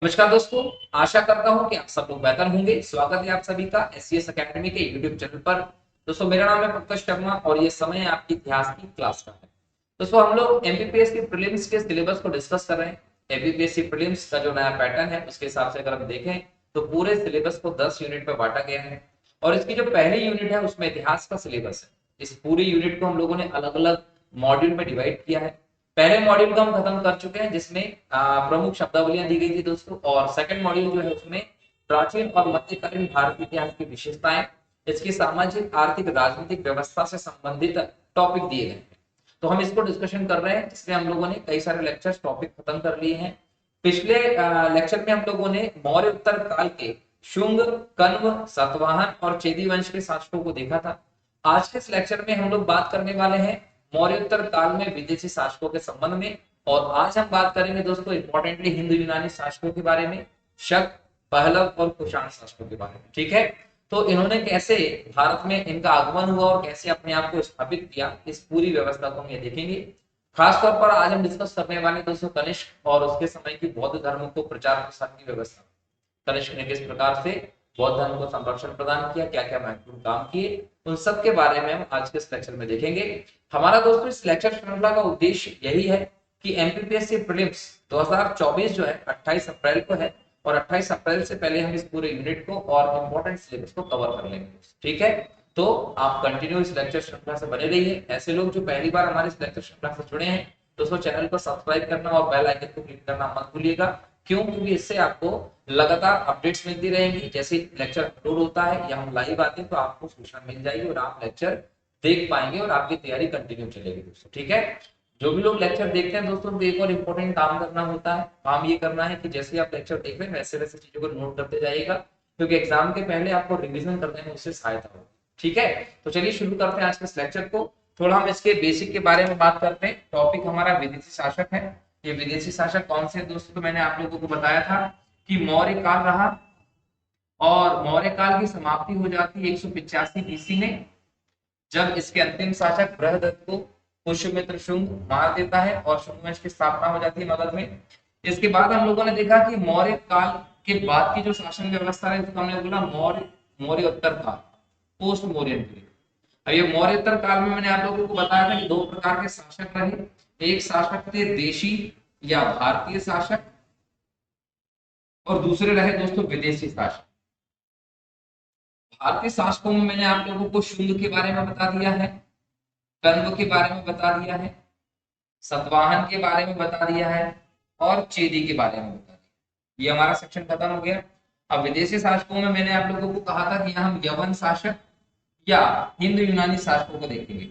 नमस्कार दोस्तों। आशा करता हूं कि आप सब लोग बेहतर होंगे। स्वागत है आप सभी का एससीएस एकेडमी के यूट्यूब चैनल पर। दोस्तों मेरा नाम है पंकज शर्मा और ये समय है आपकी इतिहास की क्लास का है। दोस्तों हम लोग एमपीपीएस की प्रीलिम्स के सिलेबस को डिस्कस कर रहे हैं। एमपीपीएससी प्रीलिम्स का जो नया पैटर्न है उसके हिसाब से अगर हम देखें तो पूरे सिलेबस को 10 यूनिट में बांटा गया है और इसकी जो पहली यूनिट है उसमें इतिहास का सिलेबस है। इस पूरी यूनिट को हम लोगों ने अलग अलग मॉड्यूल में डिवाइड किया है। पहले मॉड्यूल को हम खत्म कर चुके हैं जिसमें प्रमुख शब्दावलियां दी गई थी दोस्तों, और सेकंड मॉड्यूल जो है उसमें प्राचीन और मध्यकालीन भारतीय इतिहास की विशेषताएं, इसकी सामाजिक आर्थिक राजनीतिक व्यवस्था से संबंधित टॉपिक दिए गए हैं। तो हम इसको डिस्कशन कर रहे हैं जिसमें हम लोगों ने कई सारे लेक्चर्स टॉपिक खत्म कर लिए हैं। पिछले लेक्चर में हम लोगों ने मौर्य उत्तर काल के शुंग, कण्व, सातवाहन और चेदी वंश के शासकों को देखा था। आज के इस लेक्चर में हम लोग बात करने वाले हैं मौर्योत्तर काल में विदेशी शासकों के संबंध में। और आज हम बात करेंगे दोस्तों इंपॉर्टेंटली हिंदू यूनानी शासकों के बारे में, शक, पहलव और कुषाण शासकों के बारे में। ठीक है, तो इन्होंने कैसे भारत में इनका आगमन हुआ और कैसे अपने आप को स्थापित किया, इस पूरी व्यवस्था को हम ये देखेंगे। खासतौर पर आज हम डिस्कस करने वाले दोस्तों कनिष्क और उसके समय की बौद्ध धर्म को प्रचार प्रसार की व्यवस्था। कनिष्क ने किस प्रकार से बौद्ध धर्म को संरक्षण प्रदान किया, क्या क्या महत्वपूर्ण काम किए, उन सब के बारे में हम आज के इस लेक्चर में देखेंगे। हमारा दोस्तों इस लेक्चर श्रृंखला का उद्देश्य यही है कि एमपीपीएससी प्रीलिम्स 2024 जो है 28 अप्रैल को है और 28 अप्रैल से पहले हम इस पूरे यूनिट को और इम्पोर्टेंट सिलेबस को कवर कर लेंगे। ठीक है, तो आप कंटिन्यू इस लेक्चर श्रृंखला से बने रहिए। ऐसे लोग जो पहली बार हमारे इस लेक्चर श्रृंखला से जुड़े हैं दोस्तों, चैनल को सब्सक्राइब करना और बेल आइकन को क्लिक करना मत भूलिएगा। क्यों? क्योंकि इससे आपको लगातार अपडेट्स मिलती रहेंगी। जैसे लेक्चर अपलोड होता है या हम लाइव आते हैं तो आपको सूचना मिल जाएगी और आप लेक्चर देख पाएंगे और आपकी तैयारी कंटिन्यू चलेगी दोस्तों। ठीक है, जो भी लोग लेक्चर देखते हैं दोस्तों, एक और इम्पोर्टेंट काम करना होता है। काम ये करना है कि जैसे आप लेक्चर देख रहे हैं वैसे वैसे चीजों को नोट करते जाइएगा, क्योंकि एग्जाम के पहले आपको रिवीजन करने में उससे सहायता होगी। ठीक है, तो चलिए शुरू करते हैं आज के इस लेक्चर को। थोड़ा हम इसके बेसिक के बारे में बात करते हैं। टॉपिक हमारा विदेशी शासक है। ये विदेशी शासक कौन से दोस्तों, तो मैंने आप लोगों को बताया था कि मौर्य काल रहा और मौर्य काल की समाप्ति हो जाती है 185 बीसी में, जब इसके अंतिम शासक बृहदत्त को पुष्यमित्र शुंग मार देता है और शुंग वंश की स्थापना हो जाती है मगध में। इसके बाद हम लोगों ने देखा कि मौर्य काल के बाद की जो शासन व्यवस्था है उसको हमने बोला मौर्य मौर्योत्तर काल, पोस्ट मौर्यन पीरियड। अब ये मौर्योत्तर काल में मैंने आप लोगों को बताया था कि दो प्रकार के शासक रहे। एक शासक थे देशी या भारतीय शासक और दूसरे रहे दोस्तों विदेशी शासक। भारतीय शासकों में मैंने आप लोगों को शुंग के बारे में बता दिया है, कण्व के बारे में बता दिया है, सतवाहन के बारे में बता दिया है और चेदी के बारे में बता दिया। ये हमारा सेक्शन खत्म हो गया। अब विदेशी शासकों में मैंने आप लोगों को कहा था कि यहाँ हम यवन शासक या हिंदू यूनानी शासकों को देखेंगे।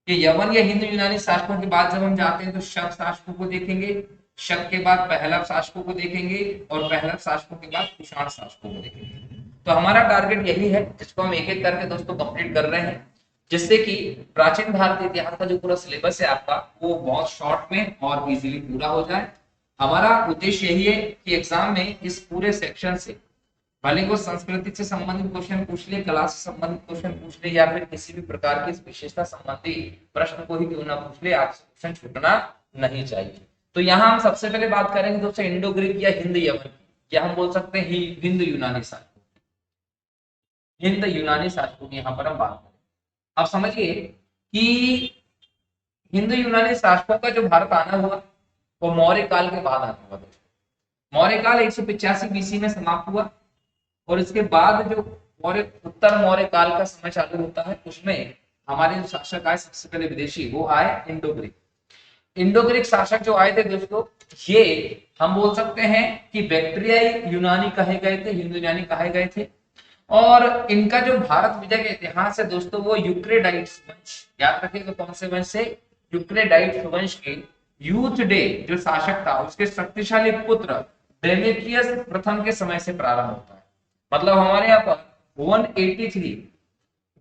ये यवन या हिंदू यूनानी शासकों के बाद जब हम जाते हैं तो शक शासकों को देखेंगे, शक के बाद पहलव शासकों को देखेंगे और पहलव शासकों के बाद कुषाण शासकों को देखेंगे। तो हमारा टारगेट यही है जिसको हम एक एक करके दोस्तों कंप्लीट कर रहे हैं, जिससे कि प्राचीन भारतीय इतिहास का जो पूरा सिलेबस है आपका वो बहुत शॉर्ट में और इजीली पूरा हो जाए। हमारा उद्देश्य यही है कि एग्जाम में इस पूरे सेक्शन से भले वो संस्कृति से संबंधित क्वेश्चन पूछ ले, कला से संबंधित क्वेश्चन पूछ ले या फिर किसी भी प्रकार की विशेषता संबंधी प्रश्न को ही क्यों ना पूछ ले, आपसे क्वेश्चन छूटना नहीं चाहिए। तो यहाँ हम सबसे पहले बात करेंगे दोस्तों इंडो ग्रीक या हिंद यवन की, या हम बोल सकते हैं हिंद यूनानी शासकों, हिंद यूनानी शासकों की यहाँ पर हम बात करें। आप समझिए कि हिंदू यूनानी शासकों का जो भारत आना हुआ वो मौर्य काल के बाद आना हुआ। मौर्य काल 185 बीसी में समाप्त हुआ और इसके बाद जो मौर्य उत्तर मौर्य काल का समय चालू होता है उसमें हमारे जो शासक आए सबसे पहले विदेशी, वो आए इंडो ग्रीक। इंडो ग्रीक शासक जो आए थे दोस्तों, ये हम बोल सकते हैं कि बैक्टीरियाई यूनानी कहे गए थे, हिंदू यूनानी कहे गए थे। और इनका जो भारत विजय का इतिहास है दोस्तों वो यूक्रेडाइट्स वंश, याद रखिएगा कौन से वंश से, यूक्रेडाइट्स वंश के यूथ डे जो शासक था उसके शक्तिशाली पुत्र डेमेट्रियस प्रथम के समय से प्रारंभ होता है। मतलब हमारे यहाँ पर 183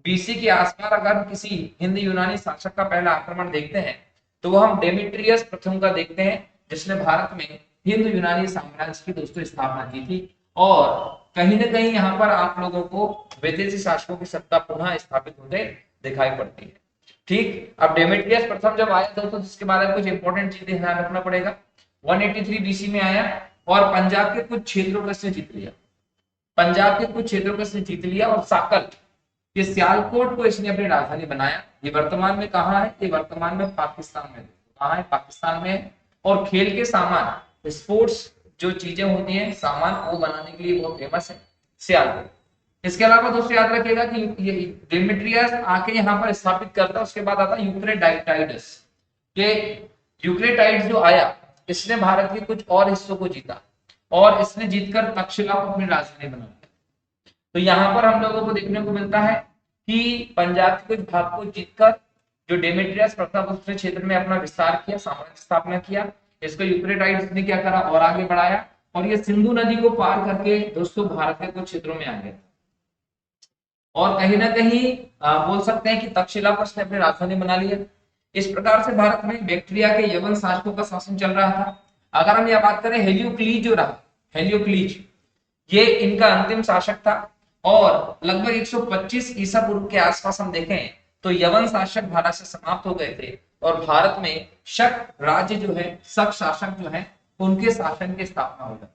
बीसी के आसपास अगर हम किसी हिंद यूनानी शासक का पहला आक्रमण देखते हैं तो वो हम डेमेट्रियस प्रथम का देखते हैं, जिसने भारत में हिंद यूनानी साम्राज्य की दोस्तों स्थापना की थी। और कहीं ना कहीं यहाँ पर आप लोगों को विदेशी शासकों की सत्ता पुनः स्थापित होते दिखाई पड़ती है। ठीक, अब डेमेट्रियस प्रथम जब आया दोस्तों जिसके बारे में कुछ इंपॉर्टेंट चीजें ध्यान रखना पड़ेगा। 183 बीसी में आया और पंजाब के कुछ क्षेत्रों को इसने जीत लिया। पंजाब के कुछ क्षेत्रों को इसने जीत लिया और साकल, ये सियालकोट को इसने अपनी राजधानी बनाया। ये वर्तमान में कहाँ है? ये वर्तमान में पाकिस्तान में। कहाँ है? पाकिस्तान में है। और खेल के सामान, स्पोर्ट्स जो चीजें होती हैं सामान, वो बनाने के लिए बहुत फेमस है सियालकोट। इसके अलावा दोस्तों याद रखिएगा कि ये डेमेट्रियस आके यहाँ पर स्थापित करता है। उसके बाद आता है यूक्रेटाइड्स। ये यूक्रेटाइड्स जो आया, इसने भारत के कुछ और हिस्सों को जीता और इसने जीतकर तक्षशिला को अपनी राजधानी बना लिया। तो यहाँ पर हम लोगों को देखने को मिलता है कि पंजाब के कुछ भाग को जीतकर जो डेमेट्रियस प्रताप उसने क्षेत्र में अपना विस्तार किया, साम्राज्य स्थापना किया। इसको यूक्रेटाइड्स ने क्या करा और आगे बढ़ाया और ये सिंधु नदी को पार करके दोस्तों भारत के कुछ क्षेत्रों में आ गया और कहीं ना कहीं बोल सकते हैं कि तक्षशिला को उसने अपनी राजधानी बना लिया। इस प्रकार से भारत में बैक्ट्रिया के यवन शासकों का शासन चल रहा था। अगर हम यह बात करें हेलियोक्लीज जो रहा, हेलियोक्लीज ये इनका अंतिम शासक था और लगभग 125 ईसा पूर्व के आसपास हम देखें तो यवन शासक भारत से समाप्त हो गए थे और भारत में शक राज्य जो है, शक शासक जो है, उनके शासन की स्थापना हो गई।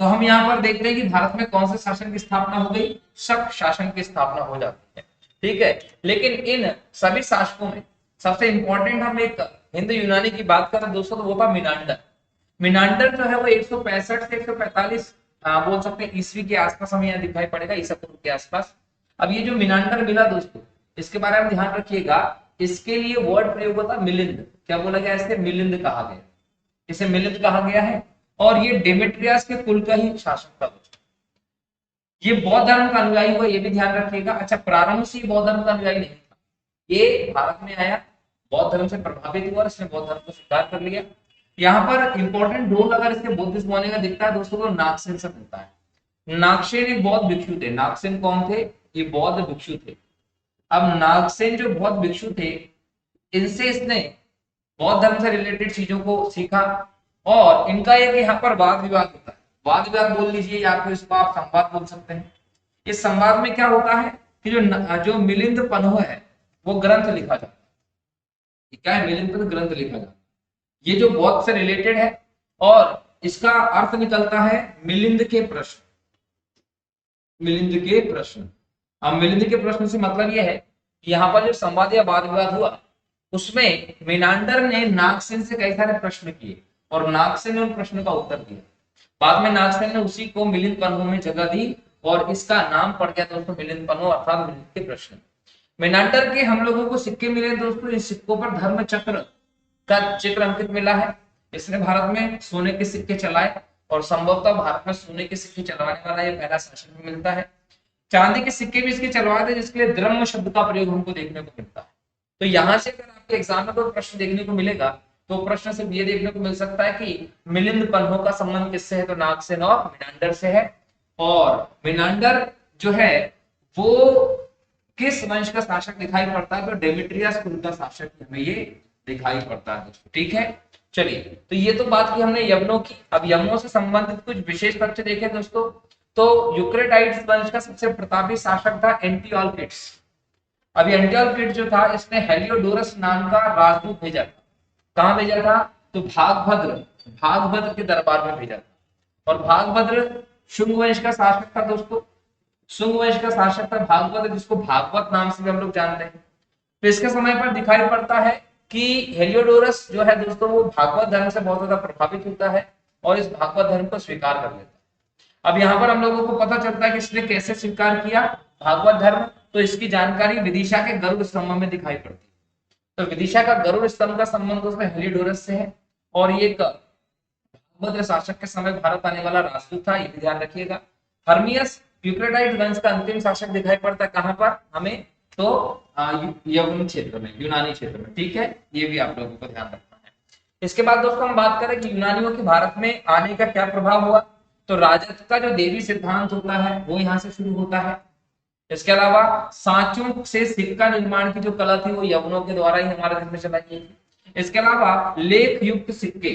तो हम यहाँ पर देखते हैं कि भारत में कौन से शासन की स्थापना हो गई? शक शासन की स्थापना हो जाती है। ठीक है, लेकिन इन सभी शासकों में सबसे इंपॉर्टेंट हम एक हिंदू यूनानी की बात करें दोस्तों तो वो था मिनांडर। मिनांडर जो है वो 165 से 145 बोल सकते हैं ईस्वी के आसपास हमें यहाँ दिखाई पड़ेगा, ईसा पूर्व के आसपास। अब ये जो मिनांडर मिला दोस्तों, इसके बारे में ध्यान रखिएगा, इसके लिए वर्ड प्रयोग होता मिलिंद। क्या बोला गया? इसके मिलिंद कहा गया, इसे मिलिंद कहा गया है। और ये डेमेट्रियस के कुल का ही शासक था। ये बौद्ध धर्म का अनुयायी हुआ, ये भी ध्यान रखिएगा। अच्छा, प्रारंभ से बौद्ध धर्म का अनुयायी नहीं था, ये भारत में आया, बौद्ध धर्म से प्रभावित हुआ, इसने बौद्ध धर्म को स्वीकार कर लिया। यहाँ पर इंपॉर्टेंट रोल अगर इसके बुद्धिस्ट होने का दिखता है दोस्तों तो नागसेन से मिलता है। नागसेन एक बौद्ध भिक्षु थे। नागसेन कौन थे? ये बौद्ध भिक्षु थे। अब नागसेन जो बौद्ध भिक्षु थे, इनसे इसने बौद्ध धर्म से रिलेटेड चीजों को सीखा और इनका एक यहाँ पर वाद विवाद होता है। वाद विवाद बोल लीजिए या फिर इसको आप संवाद बोल सकते हैं। इस संवाद में क्या होता है कि जो मिलिंद पन्हो है वो ग्रंथ लिखा जाता है। क्या है? मिलिंद पन्हो ग्रंथ लिखा जाता है। ये जो बौद्ध से रिलेटेड है और इसका अर्थ निकलता है मिलिंद के प्रश्न। मिलिंद के प्रश्न। अब मिलिंद के प्रश्न से मतलब यह है कि यहाँ पर जो संवाद या वाद विवाद हुआ उसमें मिनांडर ने नागसेन से कई सारे प्रश्न किए और नागसेन ने उन प्रश्नों का उत्तर दिया। बाद में नागसेन ने उसी को मिलिंद पन्हो में जगह दी और इसका नाम पड़ गया दोस्तों मिलिंद पन्हो अर्थात मिलिंद के प्रश्न। मिनांडर के हम लोगों को सिक्के मिले दोस्तों, इन सिक्कों पर धर्म चक्र का चित्र अंकित मिला है। इसने भारत में सोने के सिक्के चलाए और संभवतः भारत में सोने के सिक्के चलवाने वाला ये पहला शासक भी मिलता है। चांदी के सिक्के भी इसके चलवाए थे जिसके लिए द्रह्म शब्द का प्रयोग हमको देखने को मिलता है। तो यहाँ से अगर आपके एग्जाम में कोई प्रश्न देखने को मिलेगा तो प्रश्न से ये देखने को मिल सकता है कि मिलिंद पन्हो का संबंध किससे है? तो नागसेन और मिनांडर से है। और मिनांडर जो है वो किस वंश का शासक दिखाई पड़ता है? तो डेमेट्रियस कुल का शासक हमें ये दिखाई पड़ता है दोस्तों। ठीक है, चलिए तो ये तो बात की हमने यवनों की। अब यवनों से संबंधित कुछ विशेष तथ्य देखे दोस्तों तो यूक्रेटाइड्स वंश का सबसे प्रतापी शासक था एंटिओक्लिड्स। अब एंटिओक्लिड्स जो था इसने हेलियोडोरस नाम का राजदूत भेजा था। कहाँ भेजा था? तो भागभद्र के दरबार में भेजा था। और भागभद्र शुंग वंश का शासक था दोस्तों। शुंग वंश का शासक था भागभद्र, जिसको भागवत नाम से भी हम लोग जानते हैं। तो इसके समय पर दिखाई पड़ता है कि हेलियोडोरस जो है दोस्तों वो भागवत धर्म से बहुत ज्यादा प्रभावित होता है और इस भागवत धर्म को स्वीकार कर लेता है। अब यहाँ पर हम लोगों को पता चलता है कि इसने कैसे स्वीकार किया भागवत धर्म, तो इसकी जानकारी विदिशा के गरुड़ स्तंभ में दिखाई पड़ती है। तो विदिशा का गरुड़ स्तंभ का संबंध उसमें हेलियोडोरस से है और ये भागवत शासक के समय भारत आने वाला राजदूत था, ये भी ध्यान रखिएगा। हर्मियस यूक्रेटाइड वंश का अंतिम शासक दिखाई पड़ता है कहाँ पर हमें? तो यवन क्षेत्र में, यूनानी क्षेत्र में। ठीक है, ये भी आप लोगों को ध्यान रखना है। इसके बाद दोस्तों हम बात करें कि यूनानियों के भारत में आने का क्या प्रभाव हुआ, तो राजत्व का जो देवी सिद्धांत होता है वो यहाँ से शुरू होता है। इसके अलावा सांचों से सिक्का निर्माण की जो कला थी वो यवनों के द्वारा ही हमारे देश में चलाई गई थी। इसके अलावा लेख युक्त सिक्के,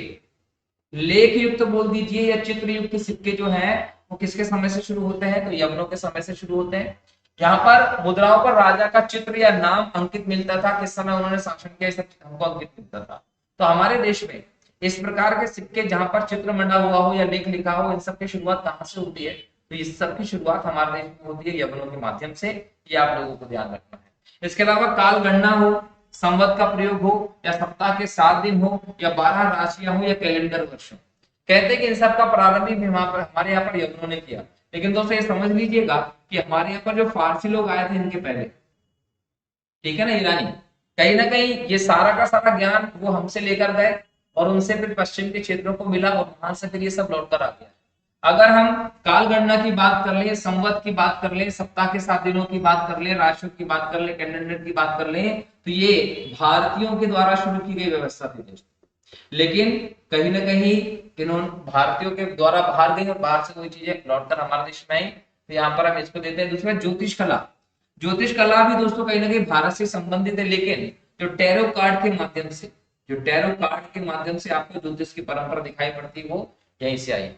लेख युक्त बोल दीजिए या चित्र युक्त सिक्के जो है वो किसके समय से शुरू होते हैं? तो यवनों के समय से शुरू होते हैं। यहाँ पर मुद्राओं पर राजा का चित्र या नाम अंकित मिलता था, किस समय उन्होंने शासन किया, इस हमको अंकित मिलता था। तो हमारे देश में इस प्रकार के सिक्के जहां पर चित्र बना हुआ हो या लेख लिखा हो, इन सब की शुरुआत कहाँ से होती है? तो इस सब की शुरुआत हमारे देश में होती है यवनों के माध्यम से। ये आप लोगों को ध्यान रखना है। इसके अलावा काल गणना हो, संवत का प्रयोग हो, या सप्ताह के 7 दिन हो, या 12 राशियां हो, या कैलेंडर वर्ष हो, कहते हैं कि इन सब का प्रारंभ भी हमारे यहाँ पर यवनों ने किया। लेकिन दोस्तों ये समझ लीजिएगा कि हमारे यहाँ पर जो फारसी लोग आए थे इनके पहले, ठीक है ना, ईरानी, कहीं ना कहीं ये सारा का सारा ज्ञान वो हमसे लेकर गए और उनसे फिर पश्चिम के क्षेत्रों को मिला और वहां से फिर ये सब लौट कर आ गया। अगर हम काल गणना की बात कर ले, संवत की बात कर ले, सप्ताह के 7 दिनों की बात कर ले, राशियों की बात कर ले, कैलेंडर की बात कर ले, तो ये भारतीयों के द्वारा शुरू की गई व्यवस्था थी दोस्तों। लेकिन कहीं ना कहीं इन्होंने भारतीयों के द्वारा बाहर गई और बाहर से कोई चीजें लौटकर हमारे देश में आई, तो यहाँ पर हम इसको देते हैं। दूसरा ज्योतिष कला। ज्योतिष कला भी दोस्तों कहीं ना कहीं भारत से संबंधित है, लेकिन जो टैरो कार्ड के माध्यम से, जो टैरो कार्ड के माध्यम से आपको ज्योतिष की परंपरा दिखाई पड़ती है वो यहीं से आई।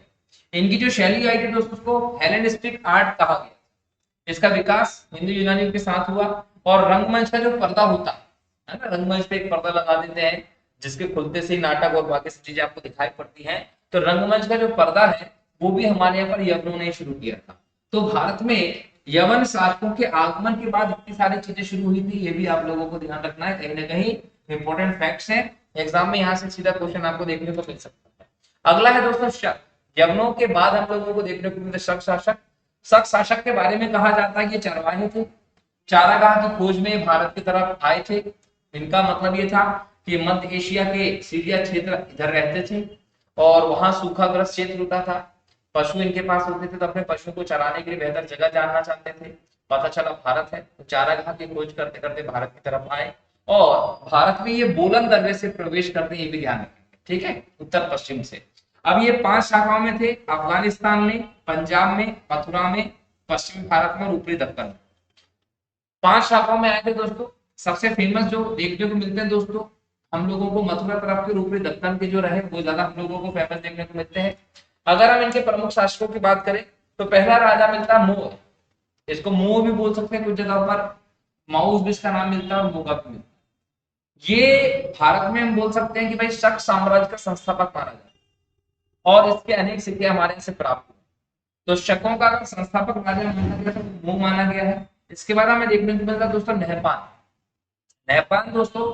इनकी जो शैली आई थी दोस्तों उसको हेलेनिस्टिक आर्ट कहा गया। इसका विकास हिंदू यूनानियों के साथ हुआ और रंगमंच का जो पर्दा होता है ना, रंगमंच पे एक पर्दा लगा देते हैं जिसके खुलते से ही नाटक और बाकी सब चीजें आपको दिखाई पड़ती हैं। तो रंगमंच का जो पर्दा है वो भी हमारे यहाँ पर यवनों ने शुरू किया था। तो भारत में यवन शासकों के आगमन के बाद इतनी सारी चीजें शुरू हुई थी, ये भी आप लोगों को ध्यान रखना है। कहीं ना कहीं इंपॉर्टेंट फैक्ट्स हैं, एग्जाम में यहाँ से सीधा क्वेश्चन आपको देखने को मिल सकता है। अगला है दोस्तों शक। यवनों के बाद हम लोगों को देखने को मिलते शक शासक। शक शासक के बारे में कहा जाता है कि चरवाहे थे, चारागाह की खोज में भारत की तरफ आए थे। इनका मतलब ये था कि मध्य एशिया के सीरिया क्षेत्र इधर रहते थे और वहां सूखाग्रस्त क्षेत्र होता था। पशु इनके पास होते थे तो अपने पशु को चराने के लिए बेहतर जगह जानना चाहते थे। पता चला भारत है तो चारागाह की खोज करते करते भारत की तरफ आए और भारत में ये बोलन दर्रे से प्रवेश करते, ये भी ध्यान रखेंगे, ठीक है, उत्तर पश्चिम से। अब ये 5 शाखाओं में थे, अफगानिस्तान में, पंजाब में, मथुरा में, पश्चिमी भारत में और ऊपरी दक्कन में। 5 शाखाओं में आए थे दोस्तों। सबसे फेमस जो देखने को मिलते हैं दोस्तों हम लोगों को मथुरा तरफ के, ऊपरी दक्कन के जो रहे वो ज्यादा हम लोगों को फेमस देखने को मिलते हैं। अगर हम इनके प्रमुख शासकों की बात करें तो पहला राजा मिलता है मोह। इसको मोह भी बोल सकते हैं कुछ जगह पर, माउस भी इसका नाम मिलता है और मोगा भी मिलता है। ये भारत में हम बोल सकते हैं कि भाई शक साम्राज्य का संस्थापक माना जाता है और इसके अनेक सिक्के हमारे से प्राप्त हुए। तो शकों का अगर संस्थापक राजा माना गया तो मोह माना गया है। इसके बाद हमें देखने को मिलता है दोस्तों नहपान। नहपान दोस्तों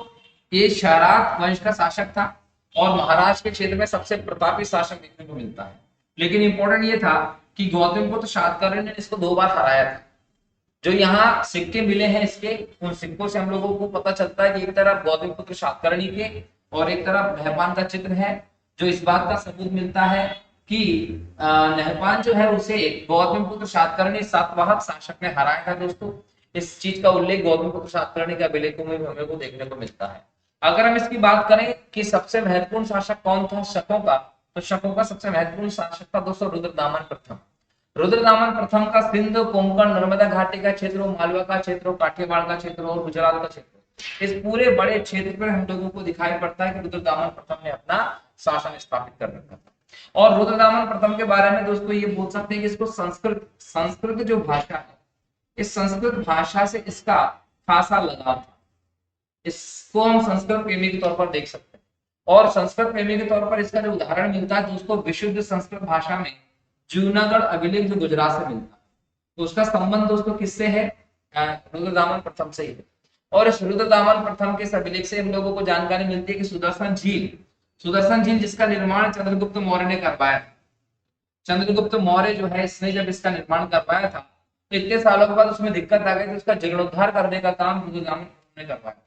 ये शरात वंश का शासक था और महाराष्ट्र के क्षेत्र में सबसे प्रतापी शासक देखने को मिलता है। लेकिन इंपॉर्टेंट ये था कि गौतमपुत्र शातकर्णी ने इसको 2 बार हराया था। जो यहाँ सिक्के मिले हैं इसके, उन सिक्कों से हम लोगों को पता चलता है कि एक तरफ गौतमपुत्र शातकर्णी के और एक तरफ नहपान का चित्र है, जो इस बात का सबूत मिलता है कि नहपान जो है उसे गौतमपुत्र शातकर्णी सातवाहन शासक ने हराया था दोस्तों। इस चीज का उल्लेख गौतमपुत्र शातकर्णी के अभिलेखों में हमें को देखने को मिलता है। अगर हम इसकी बात करें कि सबसे महत्वपूर्ण शासक कौन था शकों का, तो शकों का सबसे महत्वपूर्ण शासक था दोस्तों रुद्रदामन प्रथम। रुद्रदामन प्रथम का सिंध, कोंकण, नर्मदा घाटी का क्षेत्र, मालवा का क्षेत्र, काठियावाड़ का क्षेत्र और गुजरात का क्षेत्र, इस पूरे बड़े क्षेत्र पर हम लोगों को दिखाई पड़ता है कि रुद्रदामन प्रथम ने अपना शासन स्थापित कर रखा था। और रुद्रदामन प्रथम के बारे में दोस्तों ये बोल सकते हैं कि इसको संस्कृत जो भाषा है, इस संस्कृत भाषा से इसका खासा लगाव था। इसको हम संस्कृत प्रेमी के तौर पर देख सकते हैं और संस्कृत प्रेमी के तौर पर इसका जो उदाहरण मिलता है तो उसको विशुद्ध संस्कृत भाषा में जूनागढ़ अभिलेख जो गुजरात से मिलता है, तो उसका संबंध दोस्तों किससे है? रुद्रदामन प्रथम से ही है। और इस रुद्रदामन प्रथम के इस अभिलेख से हम लोगों को जानकारी मिलती है कि सुदर्शन झील जिसका निर्माण चंद्रगुप्त मौर्य ने करवाया। चंद्रगुप्त मौर्य जो है इसने जब इसका निर्माण करवाया था तो इतने सालों के बाद उसमें दिक्कत आ गई तो उसका जीर्णोद्धार करने का काम रुद्रदामन ने करवाया।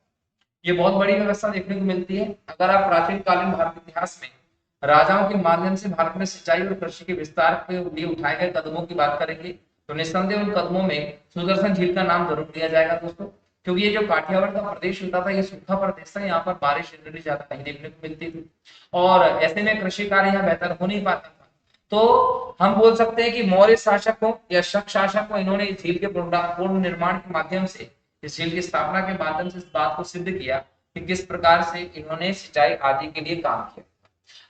ये बहुत बड़ी व्यवस्था देखने को मिलती है। अगर आप प्राचीन कालीन भारतीय इतिहास में राजाओं के माध्यम से भारत में सिंचाई और कृषि के विस्तार के लिए उठाए गए कदमों की बात करेंगे तो निस्संदेह उन कदमों में सुदर्शन झील का नाम जरूर लिया जाएगा दोस्तों, क्योंकि ये जो काठियावाड़ का प्रदेश होता था ये सूखा प्रदेश था, यहाँ पर बारिश जनरली ज्यादा नहीं देखने को मिलती थी और ऐसे में कृषि कार्य यहाँ बेहतर हो नहीं पाता था। तो हम बोल सकते हैं कि मौर्य शासक हो या शक शासक हो, इन्होंने इस झील के पूर्ण निर्माण के माध्यम से, इस झील की स्थापना के माध्यम से इस बात को सिद्ध किया कि किस प्रकार से इन्होंने सिंचाई आदि के लिए काम किया।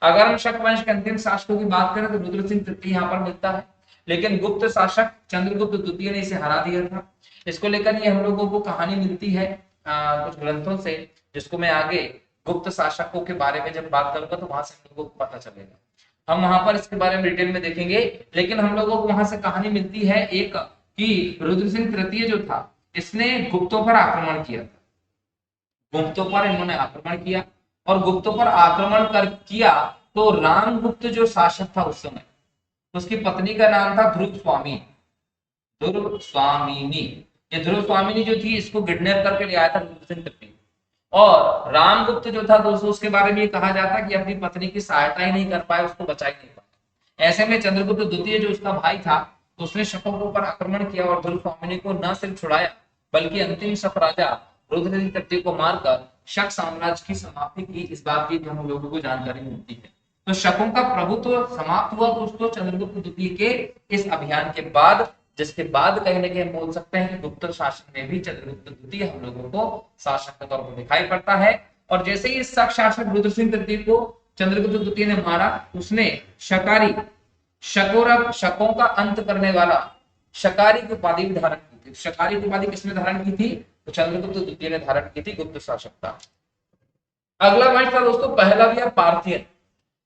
अगर हम शक वंश के अंतिम शासकों की बात करें तो रुद्र सिंह तृतीय यहाँ पर मिलता है, लेकिन गुप्त शासक चंद्रगुप्त द्वितीय ने इसे हरा दिया था। इसको लेकर ये हम लोगों को कहानी मिलती है कुछ ग्रंथों से, जिसको मैं आगे गुप्त शासकों के बारे में जब बात करूंगा तो वहां से हम लोगों को पता चलेगा, हम वहां पर इसके बारे में डिटेल में देखेंगे। लेकिन हम लोगों को वहां से कहानी मिलती है एक कि रुद्र सिंह तृतीय जो था इसने गुप्तों पर आक्रमण किया था, गुप्तों पर इन्होंने आक्रमण किया, और गुप्तों पर आक्रमण कर किया तो रामगुप्त जो शासक था उस समय, उसकी पत्नी का नाम था ध्रुव स्वामी, ध्रुव स्वामिनी। ये ध्रुव स्वामिनी जो थी इसको किडनैप करके ले आया था रुद्र सिंह तृतीय। और रामगुप्त जो था दोस्तों उसके बारे में ये कहा जाता कि अपनी पत्नी की सहायता ही नहीं कर पाए, उसको बचा ही नहीं पाए। ऐसे में चंद्रगुप्त द्वितीय जो उसका भाई था तो उसने शकों के ऊपर आक्रमण किया और ध्रुव स्वामिनी को न सिर्फ छुड़ाया बल्कि अंतिम शक राजा रुद्र सिंह तृतीय को मारकर शक साम्राज्य की समाप्ति की। इस बात की हम लोगों को जानकारी मिलती है। तो शकों का प्रभुत्व समाप्त हुआ दोस्तों चंद्रगुप्त द्वितीय के इस अभियान के बाद, जिसके बाद कहीं ना कहीं हम बोल सकते हैं कि गुप्त शासन में भी चंद्रगुप्त द्वितीय हम लोगों को शासक के तौर पर दिखाई पड़ता है। और जैसे ही इस शक शासक रुद्र सिंह तृतीय को चंद्रगुप्त द्वितीय ने मारा, उसने शकारी शकों का अंत करने वाला शकारी की उपाधि भी धारण की थी। शकारी की उपाधि किसने धारण की थी? तो चंद्रगुप्त द्वितीय ने धारण की थी, गुप्त शासक था। अगला पॉइंट था दोस्तों पहला या पार्थियन।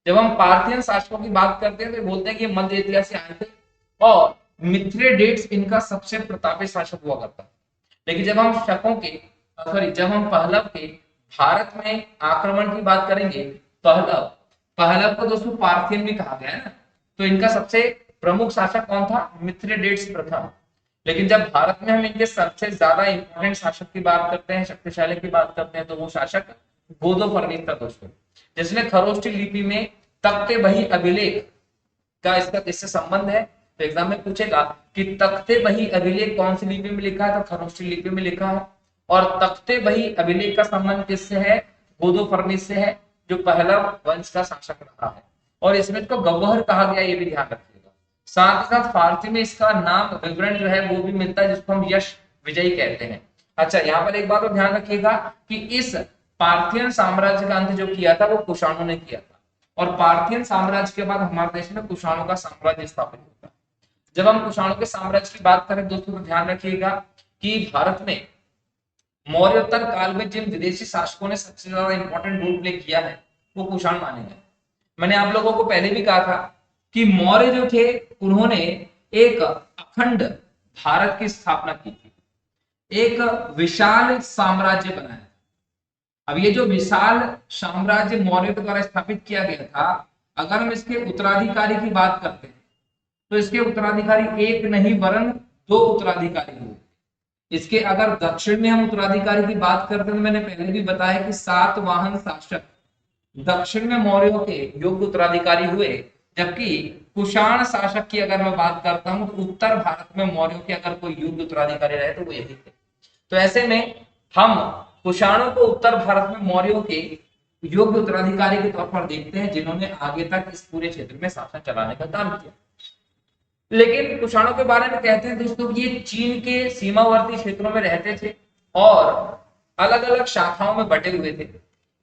जब हम पार्थियन शासकों की बात करते हैं तो बोलते हैं कि मध्य एशिया से आए थे और मिथ्रेडेट्स इनका सबसे प्रतापी शासक हुआ करता। लेकिन जब हम शकों के जब हम पहलव के भारत में आक्रमण की बात करेंगे, पहलव को दोस्तों पार्थियन भी कहा गया है ना, तो इनका सबसे प्रमुख शासक कौन था? मिथ्रेडेट्स प्रथम। लेकिन जब भारत में हम इनके सबसे ज्यादा इंपॉर्टेंट शासक की बात करते हैं, शक्तिशाली की बात करते हैं, तो वो शासक गोदो फर्नीस था दोस्तों, जिसने खरोष्टी लिपि में तख्ते बही अभिलेख का इससे संबंध है। तो एग्जाम में पूछेगा कि तख्ते बही अभिलेख कौन सी लिपि में लिखा है? तो खरोष्टी लिपि में लिखा है। और तख्ते बही अभिलेख का संबंध किससे है? गोदो फर्नीस से है, जो पहला वंश का शासक रहा है। और इसमें इसको गवर्नर कहा गया, ये भी ध्यान रखिएगा। साथ ही साथ फारसी में इसका नाम विवरण जो है वो भी मिलता है, जिसको हम यश विजयी कहते हैं। अच्छा, यहाँ पर एक बात और ध्यान रखिएगा कि इस पार्थियन साम्राज्य का अंत जो किया था वो कुषाणों ने किया था, और पार्थियन साम्राज्य के बाद हमारे देश में कुषाणों का साम्राज्य स्थापित होता है। जब हम कुषाणों के साम्राज्य की बात करें दोस्तों, तो ध्यान रखिएगा कि भारत में मौर्योत्तर काल में जिन विदेशी शासकों ने सबसे ज्यादा इंपॉर्टेंट रोल प्ले किया है वो कुषाण माने गए। मैंने आप लोगों को पहले भी कहा था कि मौर्य जो थे उन्होंने एक अखंड भारत की स्थापना की थी, एक विशाल साम्राज्य बनाया। अब ये जो विशाल साम्राज्य मौर्य के द्वारा स्थापित किया गया था, अगर हम इसके उत्तराधिकारी की बात करते हैं तो इसके उत्तराधिकारी एक नहीं वरन दो उत्तराधिकारी हुए। इसके अगर दक्षिण में हम उत्तराधिकारी की बात करते हैं तो मैंने पहले भी बताया कि सातवाहन शासक दक्षिण में मौर्यों के योग्य उत्तराधिकारी हुए, जबकि कुषाण शासक की अगर मैं बात करता हूं तो उत्तर भारत में मौर्यों के अगर कोई योग्य उत्तराधिकारी रहे तो वो यही थे। तो ऐसे में हम कुषाणों को उत्तर भारत में मौर्यों के योग्य उत्तराधिकारी के तौर पर देखते हैं, जिन्होंने आगे तक इस पूरे क्षेत्र में शासन चलाने का काम किया। लेकिन कुषाणों के बारे में कहते हैं दोस्तों कि ये चीन के सीमावर्ती क्षेत्रों में रहते थे और अलग अलग शाखाओं में बटे हुए थे।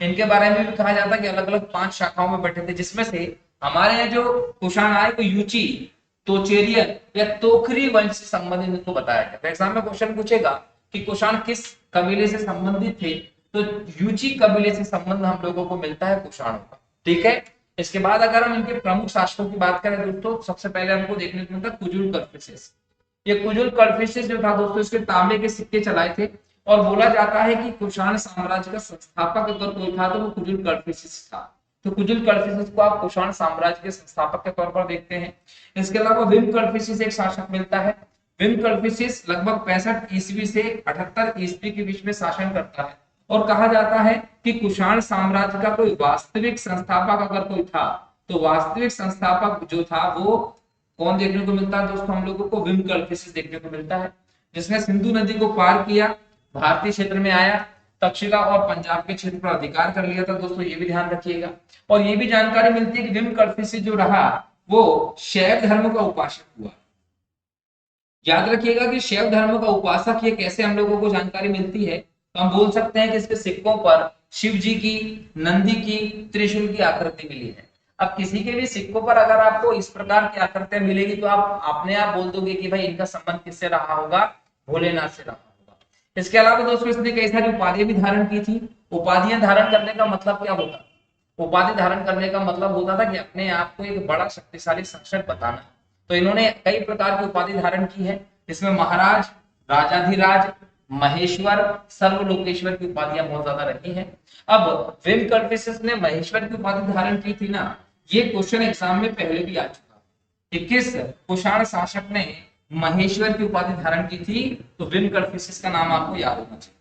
इनके बारे में भी कहा जाता है कि अलग अलग 5 शाखाओं में बटे थे, जिसमें से हमारे यहाँ जो कुषाण आए वो यूची, तोचेरियन या तोखरी वंश से संबंधित इनको बताया गया। एग्जाम में क्वेश्चन पूछेगा कि कुषाण किस कबीले से संबंधित थे, तो यूची कबीले से संबंध हम लोगों को मिलता है कुषाणों का। ठीक है, इसके बाद अगर हम इनके प्रमुख शासकों की बात करें दोस्तों, सबसे पहले हमको देखने को मिलता है कुजुल कल्फिसिस। ये कुजुल कल्फिसिस जो था दोस्तों, इसके तांबे के सिक्के चलाए थे और बोला जाता है कि कुषाण साम्राज्य का संस्थापक अगर कोई था तो वो कुजुल कल्फिसिस था। तो कुजुल कल्फिसिस को आप कुषाण साम्राज्य के संस्थापक के तौर पर देखते हैं। इसके अलावा विम कल्फिसिस एक शासक मिलता है। विम कल्फिसिस लगभग 65 ईस्वी से 78 ईस्वी के बीच में शासन करता है और कहा जाता है कि कुषाण साम्राज्य का कोई वास्तविक संस्थापक अगर कोई था तो वास्तविक संस्थापक जो था वो कौन देखने को मिलता है दोस्तों? हम लोगों को विम कल्फिसिस देखने को मिलता है, जिसने सिंधु नदी को पार किया, भारतीय क्षेत्र में आया, तक्षशिला और पंजाब के क्षेत्र पर अधिकार कर लिया था दोस्तों, ये भी ध्यान रखिएगा। और ये भी जानकारी मिलती है कि विम कल्फिसिस जो रहा वो शैव धर्म का उपासक हुआ। याद रखिएगा कि शैव धर्म का उपासक ये कैसे हम लोगों को जानकारी मिलती है, तो हम बोल सकते हैं कि इसके सिक्कों पर शिव जी की, नंदी की, त्रिशूल की आकृति मिली है। अब किसी के भी सिक्कों पर अगर आपको इस प्रकार की आकृतियां मिलेगी तो आप अपने आप बोल दोगे कि भाई इनका संबंध किससे रहा होगा? भोलेनाथ से रहा होगा। इसके अलावा दोस्तों इसने कई सारी उपाधियां भी धारण की थी। उपाधियां धारण करने का मतलब क्या होता? उपाधि धारण करने का मतलब होता था कि अपने आप को एक बड़ा शक्तिशाली शासक बताना। तो इन्होंने कई प्रकार की उपाधि धारण की है, इसमें महाराज, राजाधिराज, महेश्वर, सर्वलोकेश्वर की उपाधियां बहुत ज्यादा रही हैं। अब विम कल्पिसिस ने महेश्वर की उपाधि धारण की थी ना, ये क्वेश्चन एग्जाम में पहले भी आ चुका है कि किस कुषाण शासक ने महेश्वर की उपाधि धारण की थी। तो विम कल्पिसिस का नाम आपको याद होना चाहिए।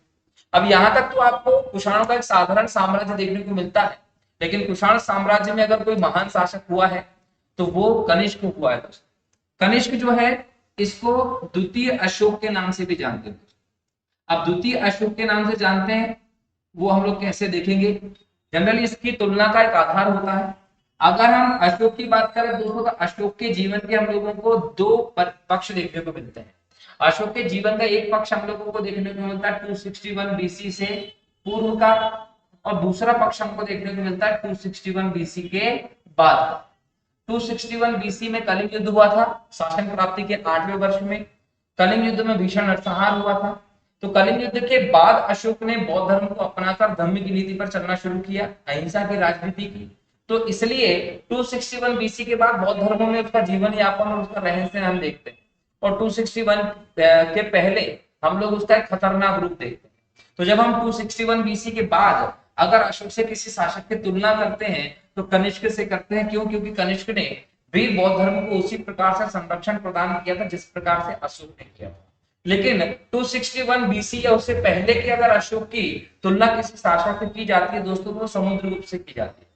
अब यहां तक तो आपको कुषाणों का एक साधारण साम्राज्य देखने को मिलता है, लेकिन कुषाण साम्राज्य में अगर कोई महान शासक हुआ है तो वो कनिष्क हुआ है दोस्तों। कनिष्क जो है इसको द्वितीय अशोक के नाम से भी जानते हैं। अब द्वितीय अशोक के नाम से जानते हैं, वो हम लोग कैसे देखेंगे? जनरली इसकी तुलना का एक आधार होता है। अगर हम अशोक की बात करें दोस्तों, तो अशोक के जीवन के हम लोगों को दो पक्ष देखने को मिलते हैं। अशोक के जीवन का एक पक्ष हम लोगों को देखने को मिलता है 261 बीसी से पूर्व का, और दूसरा पक्ष हमको देखने को मिलता है 261 बीसी के बाद का। 261 बीसी में कलिंग युद्ध हुआ था, शासन प्राप्ति के 8वें वर्ष में। कलिंग युद्ध में भीषण नरसंहार हुआ था। तो कलिंग युद्ध के बाद अशोक ने बौद्ध धर्म को अपनाकर धम्म की नीति पर चलना शुरू किया, अहिंसा की राजनीति की। तो इसलिए 261 बीसी के बाद बौद्ध धर्म में उसका जीवन यापन और उसका रहन सहन हम देखते हैं, और 261 के पहले हम लोग उसका एक खतरनाक रूप देखते हैं। तो जब हम 261 बीसी के बाद अगर अशोक से किसी शासक की तुलना करते हैं तो कनिष्क से करते हैं। क्यों? क्योंकि कनिष्क ने भी बौद्ध धर्म को उसी प्रकार से संरक्षण प्रदान किया था जिस प्रकार से अशोक ने किया था। लेकिन 261 बीसी या उससे पहले की अगर अशोक की तुलना किसी शासक से की जाती है दोस्तों, तो समुद्रगुप्त से की जाती है।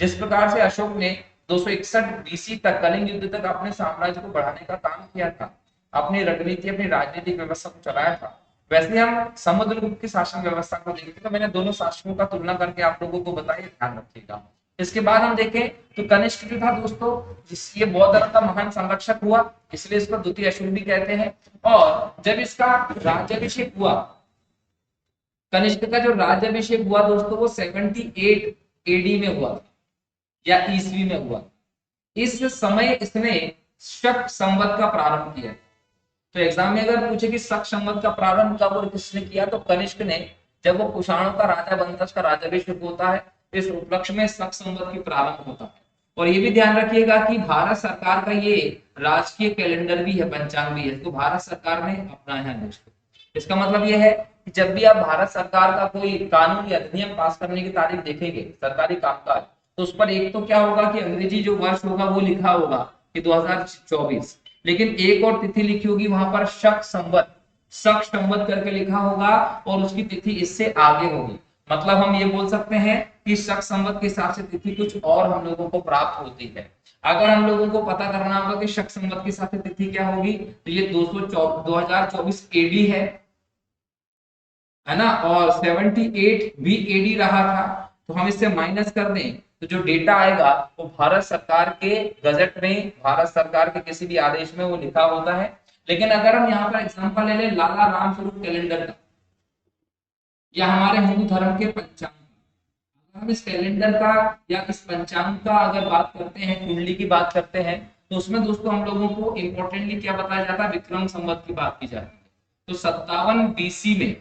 जिस प्रकार से अशोक ने 261 बीसी तक कलिंग युद्ध तक अपने साम्राज्य को बढ़ाने का काम किया था, अपनी रणनीति, अपनी राजनीतिक व्यवस्था को चलाया था, वैसे हम समुद्रगुप्त की शासन व्यवस्था को देखते। तो मैंने दोनों शासकों का तुलना करके आप लोगों को बताया, ध्यान रखिएगा। इसके बाद हम देखें तो कनिष्क जो था दोस्तों, ये बौद्ध धर्म का महान संरक्षक हुआ, इसलिए इसको द्वितीय अशोक भी कहते हैं। और जब इसका राज्याभिषेक हुआ, कनिष्क का जो राज्याभिषेक हुआ दोस्तों, वो 78 एडी में हुआ या ईस्वी में हुआ। इस समय इसने शक संवत का प्रारंभ किया। तो एग्जाम में अगर पूछे कि शक संवत का प्रारंभ कब और किसने किया, तो कनिष्क ने। जब वो कुषाणों का राजा बनता है, उसका राज्याभिषेक होता है, इस उपलक्ष्य में शक संवत की प्रारंभ होता है। और ये भी ध्यान रखिएगा कि भारत सरकार का ये राजकीय कैलेंडर भी है, पंचांग भी है, तो भारत सरकार ने अपनाया है दोस्तों। इसका मतलब ये है कि जब भी आप भारत सरकार का कोई कानून या अधिनियम पास करने की तारीख देखेंगे, सरकारी कामकाज, तो उस पर एक तो क्या होगा कि अंग्रेजी जो वर्ष होगा वो लिखा होगा कि 2024, लेकिन एक और तिथि लिखी होगी वहां पर शक संवत करके लिखा होगा, और उसकी तिथि इससे आगे होगी। मतलब हम ये बोल सकते हैं कि शक संवत के हिसाब से तिथि कुछ और हम लोगों को प्राप्त होती है। अगर हम लोगों को पता करना होगा कि शक संवत के हिसाब से तिथि क्या होगी, तो ये 2024 एडी है ना, और 78 भी एडी रहा था। तो हम इससे माइनस कर दें तो जो डेटा आएगा वो भारत सरकार के गजट में, भारत सरकार के किसी भी आदेश में वो लिखा होता है। लेकिन अगर हम यहाँ पर एग्जांपल ले लें लाला राम स्वरूप कैलेंडर का, या हमारे हिंदू धर्म के पंचांग, हम इस कैलेंडर का या इस पंचांग का अगर बात करते हैं, कुंडली की बात करते हैं, तो उसमें दोस्तों हम लोगों को इंपॉर्टेंटली क्या बताया जाता है, विक्रम संवत की बात की जाती है। तो 57 बीसी में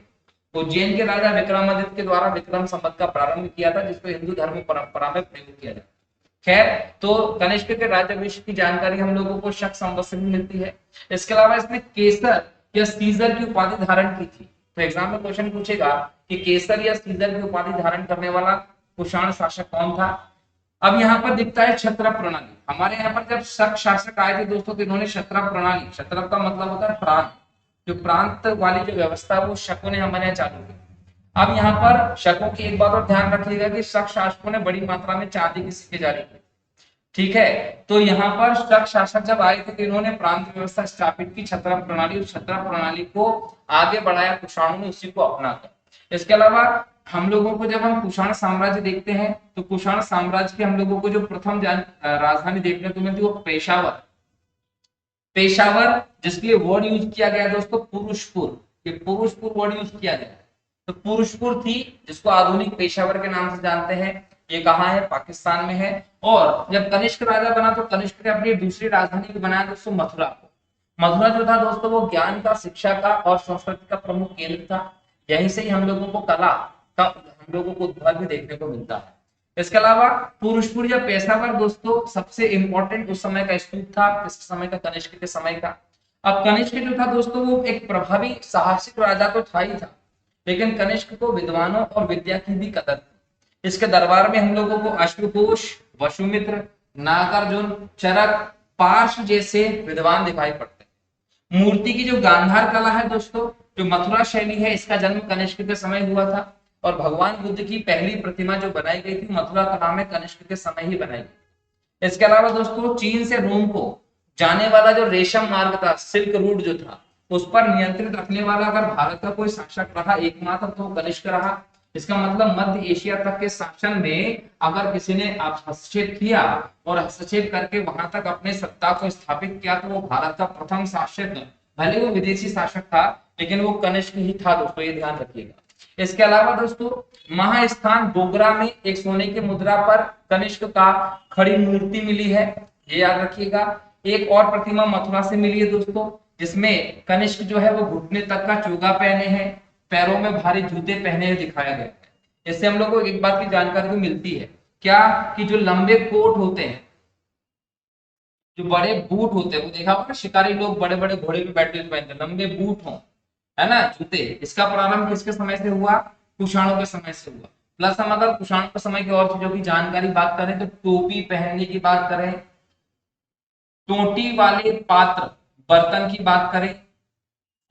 उज्जैन के राजा विक्रमादित्य के द्वारा विक्रम संवत का प्रारंभ किया था, जिसको हिंदू धर्म परंपरा में प्रयोग किया जाता है। खैर, तो कनिष्क के राज्याभिषेक की जानकारी हम लोगों को शक संवत से भी मिलती है। इसके अलावा इसने केसर या सीजर की उपाधि धारण की थी। तो एग्जाम में क्वेश्चन पूछेगा कि केसर या सीजर की उपाधि धारण करने वाला कुषाण शासक कौन था। अब यहाँ पर दिखता है क्षत्रप प्रणाली। हमारे यहाँ पर जब शक शासक आए थे दोस्तों, तो इन्होंने क्षत्रप प्रणाली, क्षत्रप का मतलब होता है प्रांत, जो प्रांत वाली जो व्यवस्था है वो शकों ने हमारे यहाँ चालू की। अब यहाँ पर शकों की एक बात और ध्यान रखिएगा कि शक शासकों ने बड़ी मात्रा में चांदी के सिक्के जारी किए। ठीक है, तो यहाँ पर शक शासक जब आए थे तो इन्होंने प्रांत व्यवस्था स्थापित की, क्षत्रप प्रणाली, उस क्षत्रप प्रणाली को आगे बढ़ाया कुषाणों ने, उसी को अपनाकर। इसके अलावा हम लोगों को जब हम कुषाण साम्राज्य देखते हैं, तो कुषाण साम्राज्य के हम लोगों को जो प्रथम राजधानी देखने को मिलती है वो पेशावर, जिसके लिए वर्ड यूज किया गया दोस्तों पुरुषपुर, ये पुरुषपुर वर्ड यूज किया गया। तो पुरुषपुर थी, जिसको आधुनिक पेशावर के नाम से जानते हैं। ये कहाँ है? पाकिस्तान में है। और जब कनिष्क राजा बना तो कनिष्क ने अपनी दूसरी राजधानी को बनाया दोस्तों मथुरा को। मथुरा जो था दोस्तों वो ज्ञान का, शिक्षा का और संस्कृति का प्रमुख केंद्र था। यहीं से ही हम लोगों को कला का हम लोगों को उद्भव भी देखने को मिलता है। इसके अलावा पुरुषपुर या पेशावर दोस्तों सबसे इंपॉर्टेंट उस समय का स्तूप था, इस समय का कनिष्क के समय का। अब कनिष्क जो था दोस्तों वो एक प्रभावी साहसिक राजा तो था ही था, लेकिन कनिष्क को विद्वानों और विद्या की भी कदर थी। इसके दरबार में हम लोगों को अश्वघोष, वसुमित्र, नागार्जुन, चरक, पार्श जैसे विद्वान दिखाई पड़ते हैं। मूर्ति की जो गांधार कला है दोस्तों, जो मथुरा शैली है, इसका जन्म कनिष्क के समय हुआ था और भगवान बुद्ध की पहली प्रतिमा जो बनाई गई थी मथुरा कला में कनिष्क के समय ही बनाई गई। इसके अलावा दोस्तों चीन से रोम को जाने वाला जो रेशम मार्ग था, सिल्क रूट जो था, उस पर नियंत्रित रखने वाला अगर भारत का कोई शासक रहा एकमात्र तो कनिष्क रहा। इसका मतलब मध्य एशिया तक के शासन में अगर किसी ने हस्तक्षेप किया और हस्तक्षेप करके वहां तक अपने सत्ता को स्थापित किया तो वो भारत का प्रथम शासक, भले वो विदेशी शासक था लेकिन वो कनिष्क ही था दोस्तों, ये ध्यान रखिएगा। इसके अलावा दोस्तों महास्थान बोगरा में एक सोने की मुद्रा पर कनिष्क का खड़ी मूर्ति मिली है, ये याद रखिएगा। एक और प्रतिमा मथुरा से मिली है दोस्तों, जिसमें कनिष्क जो है वो घुटने तक का चोगा पहने हैं, पैरों में भारी जूते पहने हुए दिखाया गया है। इससे हम लोग को एक बात की जानकारी भी मिलती है, क्या कि जो लंबे कोट होते हैं, जो बड़े बूट होते हैं, वो देखा होगा शिकारी लोग बड़े बड़े घोड़े पे बैठे हुए पहनते हैं, लंबे बूट हो, है ना, जूते, इसका प्रारंभ किसके समय से हुआ? कुषाणों के समय से हुआ। प्लस हम अगर कुषाणों के समय की और चीजों की जानकारी बात करें तो टोपी पहनने की बात करें, टोटी वाले पात्र बर्तन की बात करें,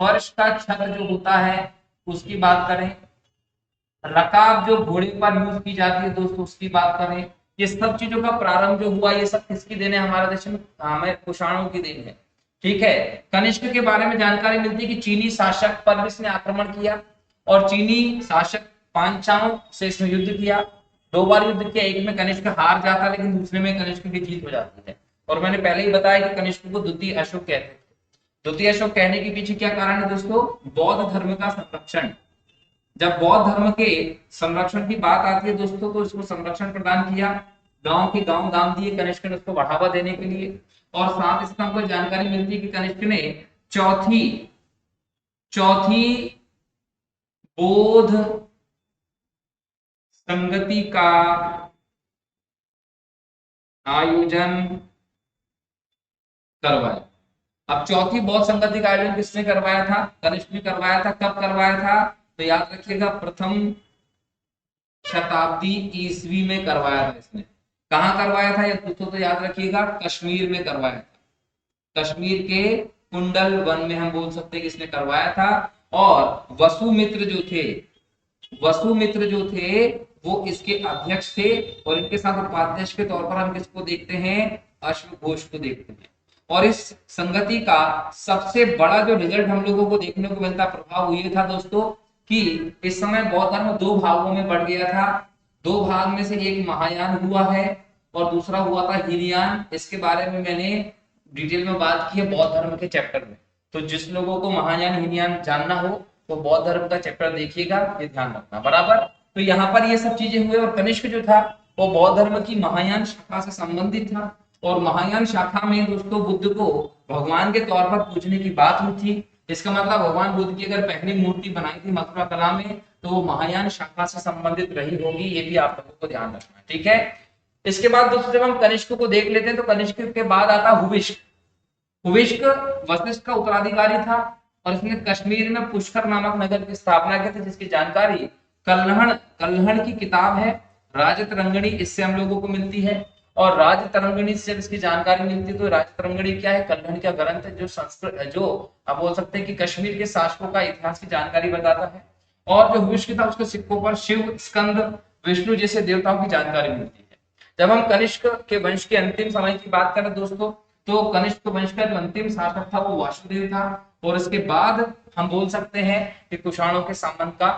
फर्श का छत जो होता है उसकी बात करें, रकाब जो घोड़े पर यूज की जाती है दोस्तों उसकी बात करें, ये सब चीजों का प्रारंभ जो हुआ ये सब किसकी देन है? हमारा देश में हमें कुषाणों की देन है। ठीक है। कनिष्क के बारे में जानकारी मिलती है कि चीनी शासक पर इसने आक्रमण किया और चीनी शासक पांचालों से इसने युद्ध किया। 2 बार युद्ध किया, एक में कनिष्क हार जाता लेकिन दूसरे में कनिष्क की जीत हो जाती है। और मैंने पहले ही बताया कि कनिष्क को द्वितीय अशोक कहते थे। द्वितीय अशोक कहने के पीछे क्या कारण है दोस्तों? बौद्ध धर्म का संरक्षण। जब बौद्ध धर्म के संरक्षण की बात आती है दोस्तों तो इसको संरक्षण प्रदान किया, गांव के गांव दान दिए कनिष्क ने उसको बढ़ावा देने के लिए। और साथ इसका हमको जानकारी मिलती है कि कनिष्क ने चौथी बौद्ध संगति का आयोजन करवाया। अब चौथी बौद्ध संगति का आयोजन किसने करवाया था? कनिष्क ने करवाया था। कब करवाया था? तो याद रखिएगा प्रथम शताब्दी ईस्वी में करवाया था इसने। कहाँ करवाया था? ये तो याद रखिएगा कश्मीर में करवाया था। कश्मीर के कुंडल वन में हम बोल सकते हैं कि इसने करवाया था। और वसुमित्र जो थे वो इसके अध्यक्ष थे और इनके साथ उपाध्यक्ष के तौर पर हम किसको देखते हैं? अश्वघोष को देखते हैं। और इस संगति का सबसे बड़ा जो रिजल्ट हम लोगों को देखने को मिलता प्रभाव ये था दोस्तों कि इस समय बौद्ध धर्म 2 भागों में बढ़ गया था। 2 भाग में से एक महायान हुआ है और दूसरा हुआ था हीनयान। इसके बारे में मैंने डिटेल में बात की है बौद्ध धर्म के चैप्टर में, तो जिस लोगों को महायान हीनयान जानना हो वो बौद्ध धर्म का चैप्टर देखिएगा, ये ध्यान रखना बराबर। तो यहाँ पर ये सब चीजें हुए और कनिष्क जो था वो बौद्ध धर्म की महायान शाखा से संबंधित था। और महायान शाखा में दोस्तों बुद्ध को भगवान के तौर पर पूजने की बात हुई थी। इसका मतलब भगवान बुद्ध की अगर पहली मूर्ति बनाई थी मथुरा कला में तो वो महायान शाखा से संबंधित रही होगी, ये भी आप लोगों को ध्यान रखना। ठीक है। इसके बाद दोस्तों जब हम कनिष्क को देख लेते हैं तो कनिष्क के बाद आता हुविष्क। हुविष्क वशिष्ठ का उत्तराधिकारी था और इसने कश्मीर में पुष्कर नामक नगर की स्थापना की थी, जिसकी जानकारी कल्हण की किताब है राजतरंगिणी, इससे हम लोगों को मिलती है। और राजतरंगिणी से इसकी जानकारी मिलती है। तो राजतरंगिणी क्या है? कल्हण का ग्रंथ है जो संस्कृत जो आप बोल सकते हैं कि कश्मीर के शासकों का इतिहास की जानकारी बताता है। और जो हुविष्क था उसके सिक्कों पर शिव, स्कंद, विष्णु जैसे देवताओं की जानकारी मिलती है। जब हम कनिष्क के वंश के अंतिम समय की बात करें दोस्तों तो कनिष्क वंश का जो अंतिम शासक था वो वासुदेव था। और इसके बाद हम बोल सकते हैं कि कुषाणों के संबंध का,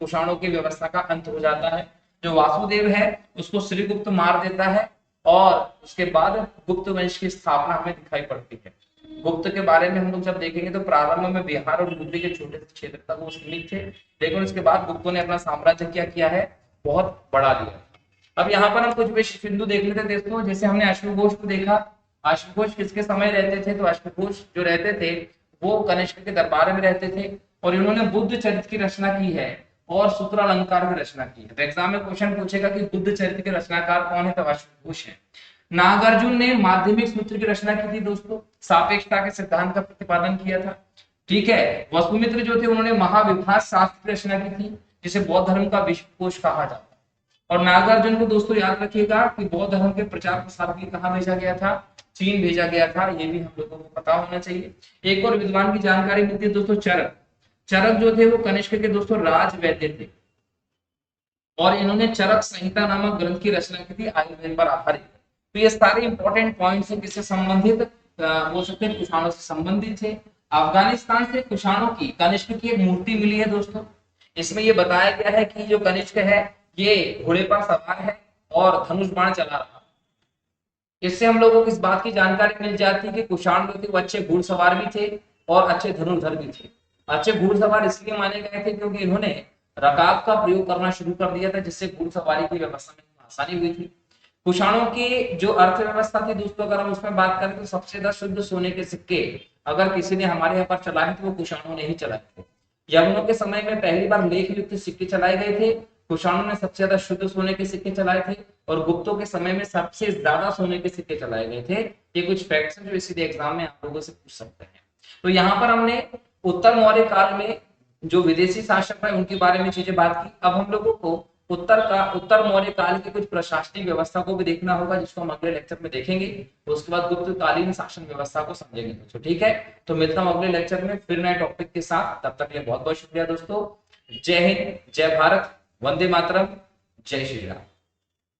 कुषाणों की व्यवस्था का अंत हो जाता है। जो वासुदेव है उसको श्रीगुप्त मार देता है और उसके बाद गुप्त वंश की स्थापना हमें दिखाई पड़ती है। गुप्त के बारे में हम लोग जब देखेंगे तो प्रारंभ में बिहार और यूपी के छोटे से क्षेत्र तक वो सीमित थे, लेकिन उसके बाद गुप्तों ने अपना साम्राज्य क्या किया है? बहुत बढ़ा दिया। अब यहाँ पर हम कुछ विशेष बिंदु देख लेते हैं दोस्तों। जैसे हमने अश्वघोष को देखा, अश्वघोष किसके समय रहते थे? तो अश्वघोष जो रहते थे वो कनिष्क के दरबार में रहते थे और इन्होंने बुद्ध चरित्र की रचना की है और सूत्रालंकार की रचना की है। तो एग्जाम में क्वेश्चन पूछेगा कि बुद्ध चरित्र के रचनाकार कौन है, तो अश्वघोष घोष है। नागार्जुन ने माध्यमिक सूत्र की रचना की थी दोस्तों, सापेक्षता के सिद्धांत का प्रतिपादन किया था। ठीक है, वसुमित्र जो थे उन्होंने महाविभाष शास्त्र की रचना की थी, जिसे बौद्ध धर्म का विश्वकोश कहा जाता है। और नागार्जुन को दोस्तों याद रखिएगा कि बौद्ध धर्म के प्रचार प्रसार के लिए कहाँ भेजा गया था, चीन भेजा गया था, ये भी हम लोगों को पता होना चाहिए। एक और विद्वान की जानकारी मिलती है दोस्तों, चरक। चरक जो थे वो कनिष्क के दोस्तों राज वैद्य थे और इन्होंने चरक संहिता नामक ग्रंथ की रचना की थी आयुर्वेद पर आधारित। तो ये सारे इंपॉर्टेंट पॉइंट्स हैं किससे संबंधित, बोल सकते हैं कुषाणों से संबंधित है। अफगानिस्तान से कुषाणों की कनिष्क की एक मूर्ति मिली है दोस्तों। इसमें ये बताया गया है कि जो कनिष्क है ये घोड़े पर सवार है और धनुष बाण चला रहा है। इससे हम लोगों को इस बात की जानकारी मिल जाती है कि कुषाण जो थे वो अच्छे घुड़सवार भी थे और अच्छे धनुर्धर भी थे। अच्छे घुड़सवार इसलिए माने गए थे क्योंकि इन्होंने रकाब का प्रयोग करना शुरू कर दिया था, जिससे घुड़सवारी की व्यवस्था में आसानी हुई थी। कुषाणों की जो अर्थव्यवस्था थी दोस्तों, अगर हम उसमें बात करें तो सबसे ज्यादा शुद्ध सोने के सिक्के अगर किसी ने हमारे यहाँ पर चलाए तो वो कुषाणों ने ही चलाए थे। यवनों के समय में पहली बार लेख युक्त सिक्के चलाए गए थे, कुषाणों ने सबसे ज्यादा शुद्ध सोने के सिक्के चलाए थे, और गुप्तों के समय में सबसे ज्यादा सोने के सिक्के चलाए गए थे। ये कुछ फैक्ट्स हैं जो इसीलिए एग्जाम में आप लोगों से पूछ सकते हैं। तो यहाँ पर हमने उत्तर मौर्य काल में जो विदेशी शासक है उनके बारे में चीजें बात की। अब हम लोगों को उत्तर मौर्य काल की कुछ प्रशासनिक व्यवस्था को भी देखना होगा, जिसको हम अगले लेक्चर में देखेंगे। तो उसके बाद गुप्तकालीन शासन व्यवस्था को समझेंगे दोस्तों। ठीक है, तो मिलता हूं अगले लेक्चर में फिर नए टॉपिक के साथ। तब तक के लिए बहुत बहुत शुक्रिया दोस्तों। जय हिंद, जय भारत, वंदे मातरम, जय श्री राम।